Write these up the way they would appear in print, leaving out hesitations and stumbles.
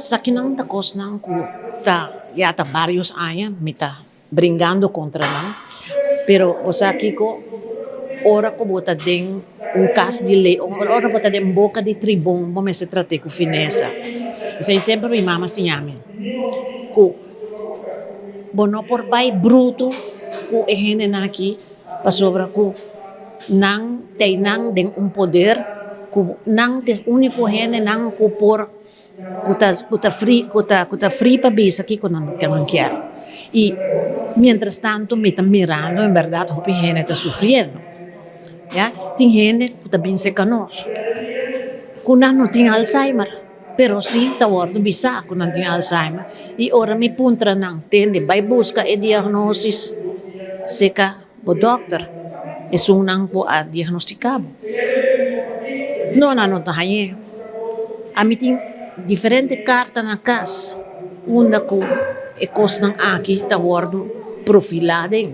Sa kinang takos ng ku, yata varios años, mita brincando contra lang. Pero osaki ko, ora ko bota ding un cas di leon, ora bota ding boca di tribong, mo me se trate ku finesa. Isa sempre mi mama sinyamin. Ku, bono por bai bruto, ku ehene naki, pasobra ku, nang nang ding un poder, ku nang te unico hene nang ku por kuta free pa bisa ki kunan kanan chiaro. Y mientras tanto me están mirando, en verdad, hopi gente está sufriendo. ¿Ya? Tin gente kuta bin se canos. Kunan no tin Alzheimer, pero sí ta wordo bisa kunan tin Alzheimer. Y ora mi puntra nang tende, vai busca e diagnosis seka po doctor. E sunang po a diagnosticabo. No, no, tahaye. Ami tin diferente carta na kas. Unda ko e kos ng aki ta wordo profilading.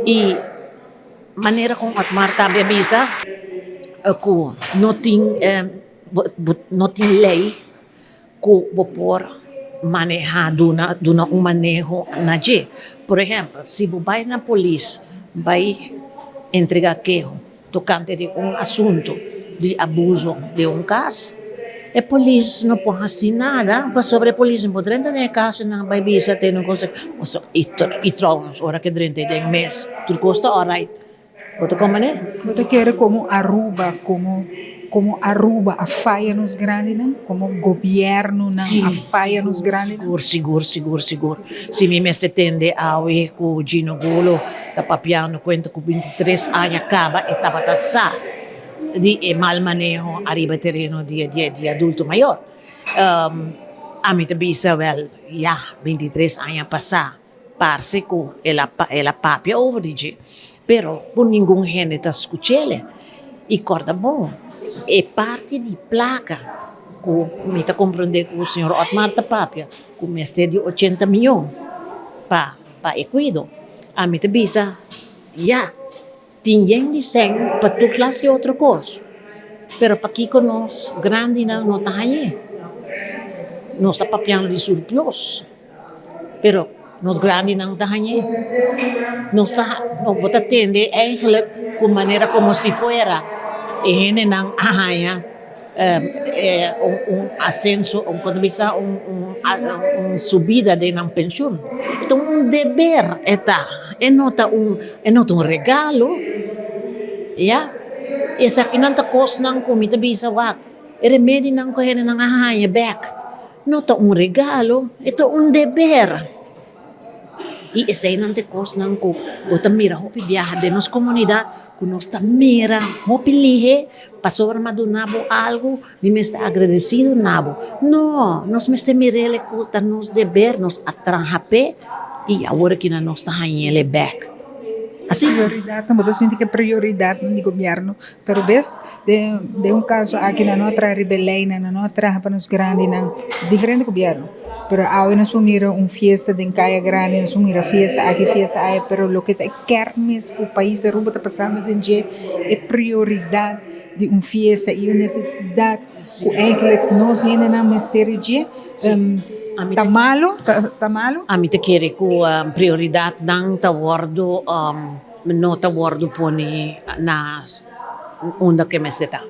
I manera kung at Marta bisa ako noting lei ko bopor manejar duna un manejo na je. Por ejemplo, si bubay na polis vai entregar quejo tocante de un asunto de abuso de un caso, e polis não pode assim nada, para sobre a polícia, não pode entrar caso na vai bisa ter não consegue, e trouxemos ora que dentro de mês, tudo custa alright, bota como né? Você quer como Aruba a falha nos grandes, não? Como governo não a falha nos grandes. Seguro. Se me tende a ouvir com o Gino Golo, tá papiando conta com 23 anos acaba e tá batassa di mal manejo arriba terreno di adulto mayor. A mim bisa well, 23 anos passar, parse ko ela papia over di pero por ninguém gente tá escutele. E corda bom, é parte de placa. Me tá compreender que o senhor Otmar tá papia, com mestre de 80 milhões pa equido. A mim bisa, tinha dicen para tu classe outra coisa. Pero para aqui nós, grande não está aí. Nós está papiando de surplus. Pero nós grande não está aí. Nós bota tende eigenlijk com maneira como se fuera. E gente não ahaya ascenso, quando bisa subida de não pensão. Então dever é nota um regalo. Esa kinanta kos ng kumita bisa wak. Remedy ng kuhena ng ahaya back. Nota regalo, ito deber. E esa inante kos ng ko, bota mira hopi biyaha de nos comunidad, kunos ta mira hopi lihe, pasobra madunabo algo, ni me está agradecido nabo. No, nos me está mirele kuta nos deber, nos atranjape, e agora que nos ta hanyele back. Assim, prioridade, não pode sentir que prioridade do governo. Talvez de um caso aqui na nossa rebelião, na nossa para nos grandes, diferente governo. Pero ahora nós vamos fiesta de Caia Grande, nós vamos fiesta aqui, fiesta aí, pero lo que kermis o país Aruba está passando de é prioridade de fiesta e uma necessidade que eigenlijk nós ainda não mistério de tá malo? A mim te quer com prioridade não tá wordo não tá wordo poni na onda que me está.